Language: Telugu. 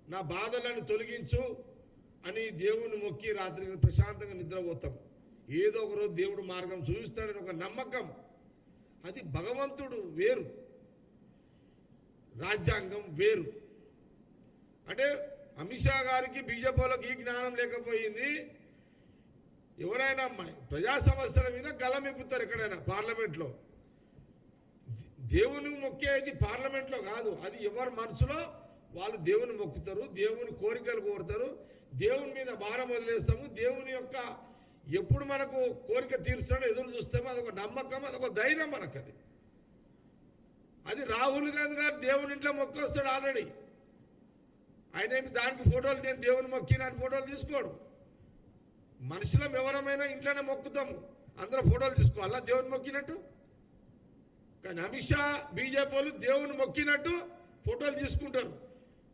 నా బాధలను తొలగించు అని దేవుని మొక్కి రాత్రి ప్రశాంతంగా నిద్రపోతాం. ఏదో ఒక రోజు దేవుడు మార్గం చూపిస్తాడని ఒక నమ్మకం. అది భగవంతుడు వేరు, రాజ్యాంగం వేరు. అంటే అమిత్ షా గారికి బీజేపీలోకి ఈ జ్ఞానం లేకపోయింది. ఎవరైనా ప్రజా సమస్యల మీద గలమెప్పుతారు ఎక్కడైనా పార్లమెంట్లో. దేవుని మొక్కేది పార్లమెంట్లో కాదు, అది ఎవరి మనసులో వాళ్ళు దేవుని మొక్కుతారు, దేవుని కోరికలు కోరుతారు, దేవుని మీద భారం వదిలేస్తాము. దేవుని యొక్క ఎప్పుడు మనకు కోరిక తీర్చడం ఎదురు చూస్తామో అదొక నమ్మకం, అదొక ధైర్యం మనకు. అది రాహుల్ గాంధీ గారు దేవుని ఇంట్లో మొక్కొస్తాడు ఆల్రెడీ. ఆయన ఏమి దానికి ఫోటోలు, నేను దేవుని మొక్కిన ఫోటోలు తీసుకోడు. మనుషులం ఎవరమైనా ఇంట్లోనే మొక్కుతాము, అందరూ ఫోటోలు తీసుకోవాలా దేవుని మొక్కినట్టు? కానీ అమిత్ షా బీజేపీ వాళ్ళు దేవుని మొక్కినట్టు ఫోటోలు తీసుకుంటారు.